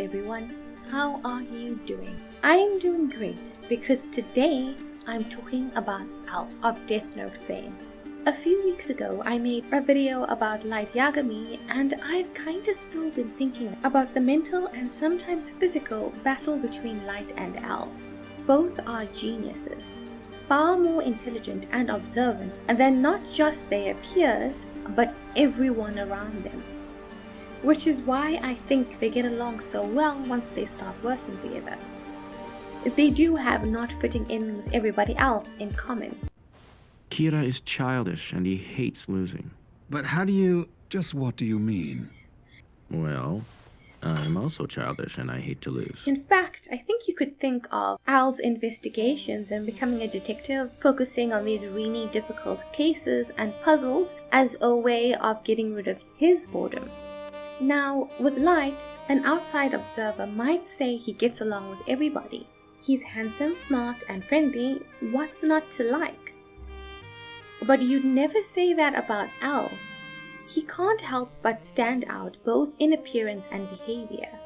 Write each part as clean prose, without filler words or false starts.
everyone, how are you doing? I'm doing great because today I'm talking about Al of Death Note fame. A few weeks ago I made a video about Light Yagami and I've kinda still been thinking about the mental and sometimes physical battle between Light and Al. Both are geniuses, far more intelligent and observant than not just their peers but everyone around them. Which is why I think they get along so well once they start working together. They do have not fitting in with everybody else in common. Kira is childish and he hates losing. But how do you... Just what do you mean? Well, I'm also childish and I hate to lose. In fact, I think you could think of Al's investigations and becoming a detective, focusing on these really difficult cases and puzzles as a way of getting rid of his boredom. Now, with Light, an outside observer might say he gets along with everybody. He's handsome, smart, and friendly. What's not to like? But you'd never say that about Al. He can't help but stand out both in appearance and behavior.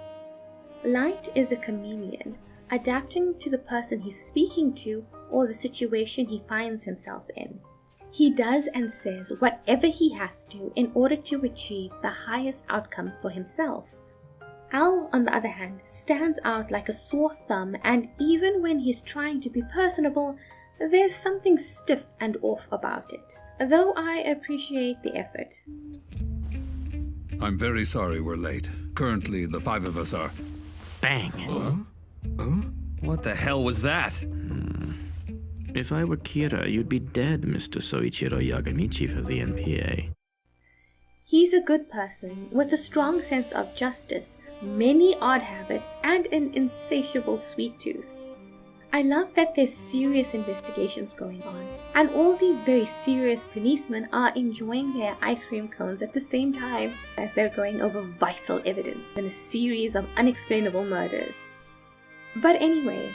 Light is a chameleon, adapting to the person he's speaking to or the situation he finds himself in. He does and says whatever he has to in order to achieve the highest outcome for himself. Al, on the other hand, stands out like a sore thumb, and even when he's trying to be personable, there's something stiff and off about it, though I appreciate the effort. I'm very sorry we're late. Currently, the five of us are... Bang! What the hell was that? If I were Kira, you'd be dead, Mr. Soichiro Yagami, chief of the NPA. He's a good person with a strong sense of justice, many odd habits, and an insatiable sweet tooth. I love that there's serious investigations going on, and all these very serious policemen are enjoying their ice cream cones at the same time as they're going over vital evidence in a series of unexplainable murders. But anyway,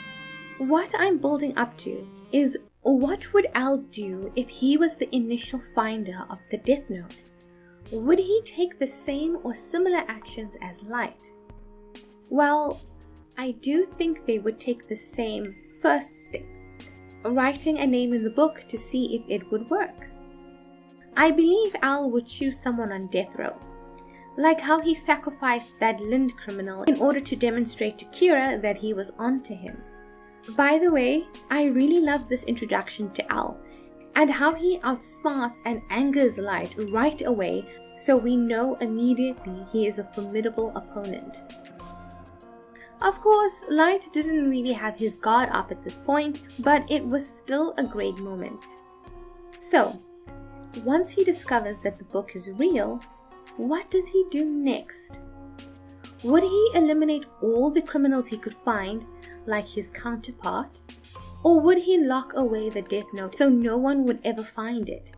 what I'm building up to is what would Al do if he was the initial finder of the Death Note? Would he take the same or similar actions as Light? Well, I do think they would take the same first step, writing a name in the book to see if it would work. I believe Al would choose someone on death row, like how he sacrificed that Lind criminal in order to demonstrate to Kira that he was onto him. By the way, I really love this introduction to Al, and how he outsmarts and angers Light right away, so we know immediately he is a formidable opponent. Of course, Light didn't really have his guard up at this point, but it was still a great moment. So, once he discovers that the book is real, what does he do next? Would he eliminate all the criminals he could find, like his counterpart, or would he lock away the Death Note so no one would ever find it?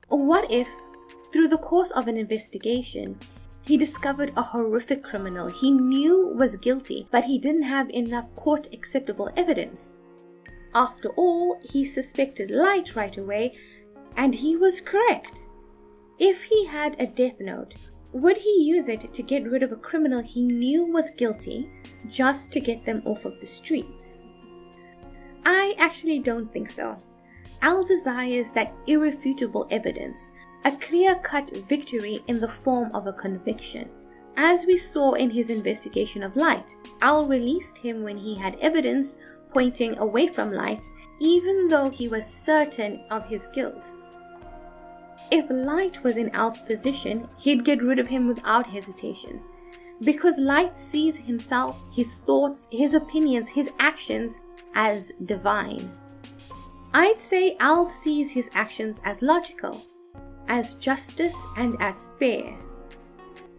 Or what if, through the course of an investigation, he discovered a horrific criminal he knew was guilty, but he didn't have enough court-acceptable evidence? After all, he suspected Light right away, and he was correct. If he had a Death Note, would he use it to get rid of a criminal he knew was guilty, just to get them off of the streets? I actually don't think so. Al desires that irrefutable evidence, a clear-cut victory in the form of a conviction. As we saw in his investigation of Light, Al released him when he had evidence pointing away from Light, even though he was certain of his guilt. If Light was in Al's position, he'd get rid of him without hesitation. Because Light sees himself, his thoughts, his opinions, his actions as divine. I'd say Al sees his actions as logical, as justice, and as fair.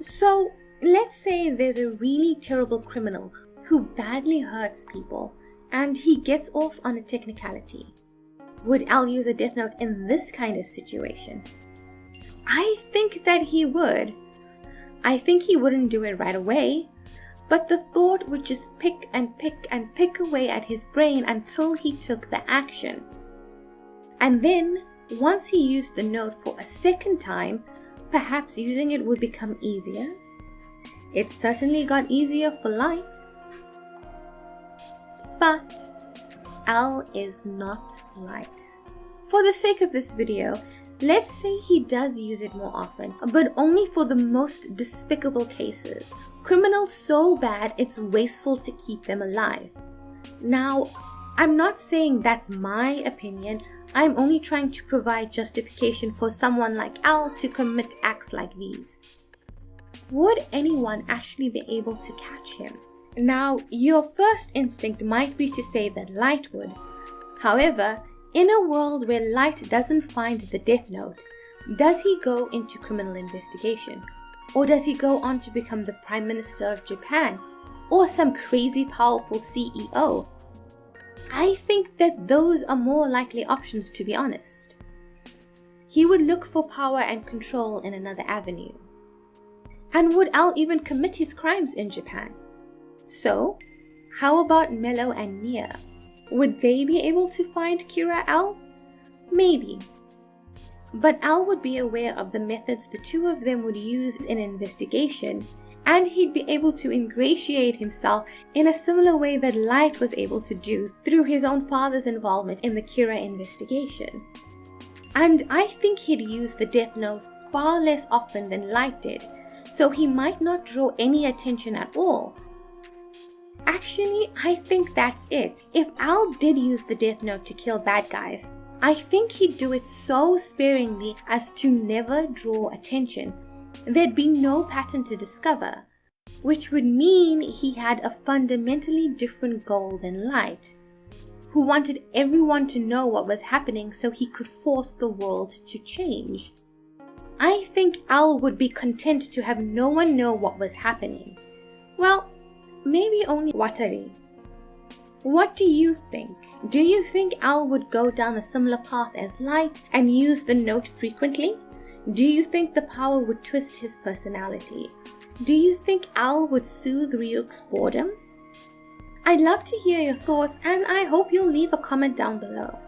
So, let's say there's a really terrible criminal who badly hurts people, and he gets off on a technicality. Would Al use a Death Note in this kind of situation? I think that he would. I think he wouldn't do it right away, but the thought would just pick and pick and pick away at his brain until he took the action. And then, once he used the note for a second time, perhaps using it would become easier. It certainly got easier for Light. But Al is not Light. For the sake of this video, let's say he does use it more often, but only for the most despicable cases. Criminals so bad it's wasteful to keep them alive. Now, I'm not saying that's my opinion. I'm only trying to provide justification for someone like Al to commit acts like these. Would anyone actually be able to catch him? Now, your first instinct might be to say that Light would. However, in a world where Light doesn't find the Death Note, does he go into criminal investigation? Or does he go on to become the Prime Minister of Japan? Or some crazy powerful CEO? I think that those are more likely options, to be honest. He would look for power and control in another avenue. And would Al even commit his crimes in Japan? So, how about Mello and Nia? Would they be able to find Kira Al? Maybe. But Al would be aware of the methods the two of them would use in an investigation, and he'd be able to ingratiate himself in a similar way that Light was able to do through his own father's involvement in the Kira investigation. And I think he'd use the Death Note far less often than Light did, so he might not draw any attention at all. Actually, I think that's it. If Al did use the Death Note to kill bad guys, I think he'd do it so sparingly as to never draw attention. There'd be no pattern to discover, which would mean he had a fundamentally different goal than Light, who wanted everyone to know what was happening so he could force the world to change. I think Al would be content to have no one know what was happening. Well, maybe only Watari. What do you think? Do you think Al would go down a similar path as Light and use the note frequently? Do you think the power would twist his personality? Do you think Al would soothe Ryuk's boredom? I'd love to hear your thoughts, and I hope you'll leave a comment down below.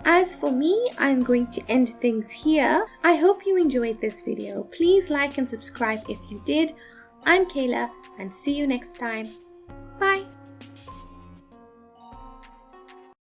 As for me, I'm going to end things here. I hope you enjoyed this video. Please like and subscribe if you did. I'm Kayla, and see you next time. Bye!